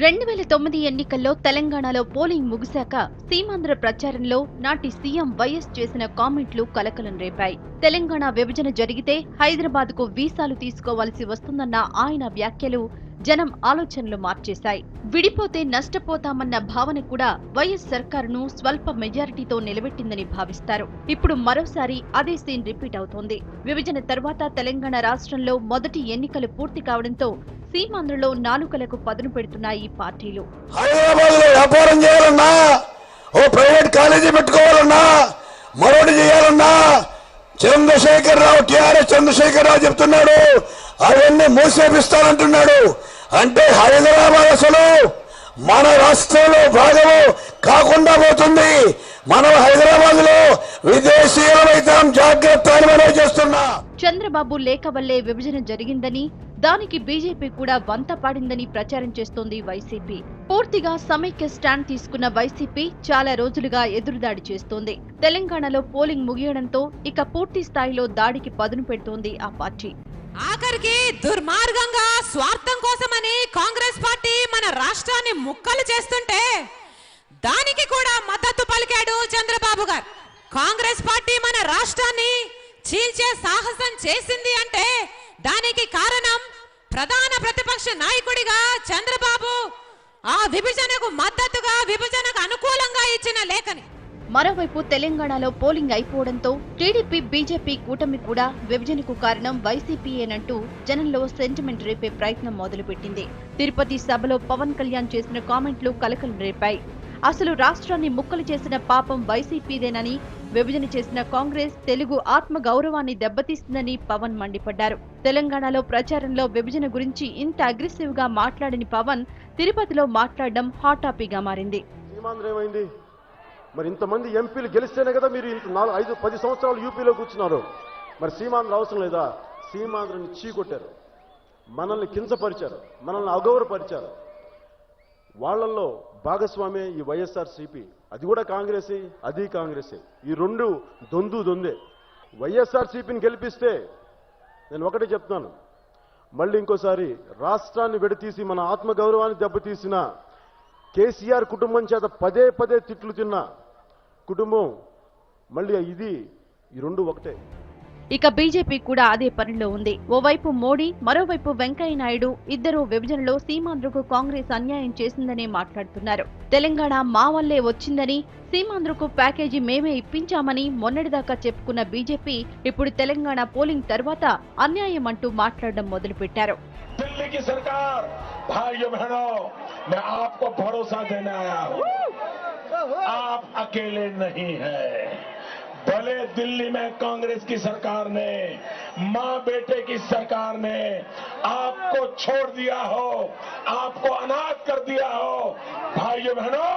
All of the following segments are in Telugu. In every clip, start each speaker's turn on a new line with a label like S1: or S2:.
S1: 2009 ఎన్నికల్లో తెలంగాణలో పోలింగ్ ముగిశాక సీమాంధ్ర ప్రచారంలో నాటి సీఎం వైఎస్ చేసిన కామెంట్లు కలకలం రేపాయి. తెలంగాణ విభజన జరిగితే హైదరాబాద్కు వీసాలు తీసుకోవాల్సి వస్తుందన్న ఆయన వ్యాఖ్యలు జనం ఆలోచనలు మార్చేశాయి. విడిపోతే నష్టపోతామన్న భావన కూడా వైఎస్ సర్కారును స్వల్ప మెజారిటీతో నిలబెట్టిందని భావిస్తారు. ఇప్పుడు మరోసారి అదే సీన్ రిపీట్ అవుతోంది. విభజన తర్వాత తెలంగాణ రాష్ట్రంలో మొదటి ఎన్నికలు పూర్తి కావడంతో సీమాంధ్రలో నాలుకలకు పదును పెడుతున్నాయి ఈ పార్టీలు.
S2: హైదరాబాద్ లో వ్యాపారం చేయాలన్నా, ఓ ప్రైవేట్ కాలేజీ పెట్టుకోవాలన్నా, మరోటి చేయాలన్నా చంద్రశేఖరరావు, టిఆర్ఎస్ చంద్రశేఖరరావు చెప్తున్నాడు, అవన్నీ మూసేపిస్తానంటున్నాడు. అంటే హైదరాబాద్ అసలు మన రాష్ట్రంలో భాగము కాకుండా పోతుంది. మనం హైదరాబాద్ లో విదేశీయులమైతాం, జాగ్రత్త అని మనం చేస్తున్నా.
S1: చంద్రబాబు లేఖ వల్లే విభజన జరిగిందని, దానికి బీజేపీ కూడా వంత పాడిందని ప్రచారం చేస్తోంది వైసీపీ. పూర్తిగా సమైక్య స్టాండ్ తీసుకున్న వైసీపీ చాలా రోజులుగా ఎదురుదాడి చేస్తోంది. తెలంగాణలో పోలింగ్ ముగియడంతో ఇక పూర్తి స్థాయిలో దాడికి పదును పెడుతోంది ఆ పార్టీ.
S3: ఆఖరికి దుర్మార్గంగా స్వార్థం కోసమని కాంగ్రెస్ పార్టీ మన రాష్ట్రాన్ని ముక్కలు చేస్తుంటే దానికి కూడా మద్దతు పలికాడు చంద్రబాబు గారు. కాంగ్రెస్ పార్టీ మన రాష్ట్రాన్ని చీల్చే సాహసం చేసింది అంటే దానికి కారణం ప్రధాన ప్రతిపక్ష నాయకుడిగా చంద్రబాబు ఆ విభజనకు మద్దతుగా, విభజనకు అనుకూలంగా ఇచ్చిన లేఖని.
S1: మరోవైపు తెలంగాణలో పోలింగ్ అయిపోవడంతో టీడీపీ, బీజేపీ కూటమి కూడా విభజనకు కారణం వైసీపీయేనంటూ జనంలో సెంటిమెంట్ రేపే ప్రయత్నం మొదలుపెట్టింది. తిరుపతి సభలో పవన్ కళ్యాణ్ చేసిన కామెంట్లు కలకలం రేపాయి. అసలు రాష్ట్రాన్ని ముక్కలు చేసిన పాపం వైసీపీదేనని, విభజన చేసిన కాంగ్రెస్ తెలుగు ఆత్మ గౌరవాన్ని దెబ్బతీస్తుందని పవన్ మండిపడ్డారు. తెలంగాణలో ప్రచారంలో విభజన గురించి ఇంత అగ్రెసివ్ గా మాట్లాడని పవన్ తిరుపతిలో మాట్లాడడం హాట్ టాపిక్ గా మారింది.
S4: మరి ఇంతమంది ఎంపీలు గెలిస్తేనే కదా మీరు 5-10 సంవత్సరాలు యూపీలో కూర్చున్నారు. మరి సీమాంధ్ర అవసరం లేదా? సీమాంధ్రని చీకొట్టారు, మనల్ని కించపరిచారు, మనల్ని అగౌరవపరిచారు. వాళ్లలో భాగస్వామే ఈ వైఎస్ఆర్సీపీ. అది కూడా కాంగ్రెసే, అది కాంగ్రెసే. ఈ రెండు దొందే. వైఎస్ఆర్సీపీని గెలిపిస్తే నేను ఒకటే చెప్తున్నాను, మళ్ళీ ఇంకోసారి రాష్ట్రాన్ని విడతీసి మన ఆత్మగౌరవాన్ని దెబ్బతీసిన కేసీఆర్ కుటుంబం చేత పదే తిట్లు తిన్న కుటుంబం మళ్ళీ ఈ రెండు ఒకటే.
S1: ఇక బీజేపీ కూడా అదే పనిలో ఉంది. ఓవైపు మోడీ, మరోవైపు వెంకయ్య నాయుడు ఇద్దరూ విభజనలో సీమాంధ్రకు కాంగ్రెస్ అన్యాయం చేసిందనే మాట్లాడుతున్నారు. తెలంగాణ మా వల్లే వచ్చిందని, సీమాంధ్రకు ప్యాకేజీ మేమే ఇప్పించామని మొన్నటిదాకా చెప్పుకున్న బీజేపీ ఇప్పుడు తెలంగాణ పోలింగ్ తర్వాత అన్యాయం అంటూ మాట్లాడడం మొదలుపెట్టారు.
S5: दिल्ली की सरकार, भाइयों बहनों, मैं आपको भरोसा देने आया हूं, आप अकेले नहीं हैं। भले दिल्ली में कांग्रेस की सरकार ने, मां बेटे की सरकार ने आपको छोड़ दिया हो, आपको अनाथ कर दिया हो, भाइयों बहनों,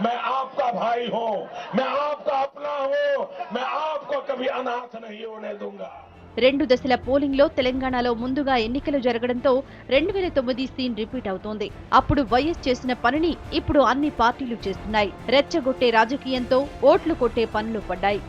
S5: मैं आपका भाई हूं, मैं आपका अपना हूं, मैं आपको कभी अनाथ नहीं होने दूंगा.
S1: 2 దశల పోలింగ్ లో తెలంగాణలో ముందుగా ఎన్నికలు జరగడంతో 2009 సీన్ రిపీట్ అవుతోంది. అప్పుడు వైఎస్ చేసిన పనిని ఇప్పుడు అన్ని పార్టీలు చేస్తున్నాయి. రెచ్చగొట్టే రాజకీయంతో ఓట్లు కొట్టే పనులు పడ్డాయి.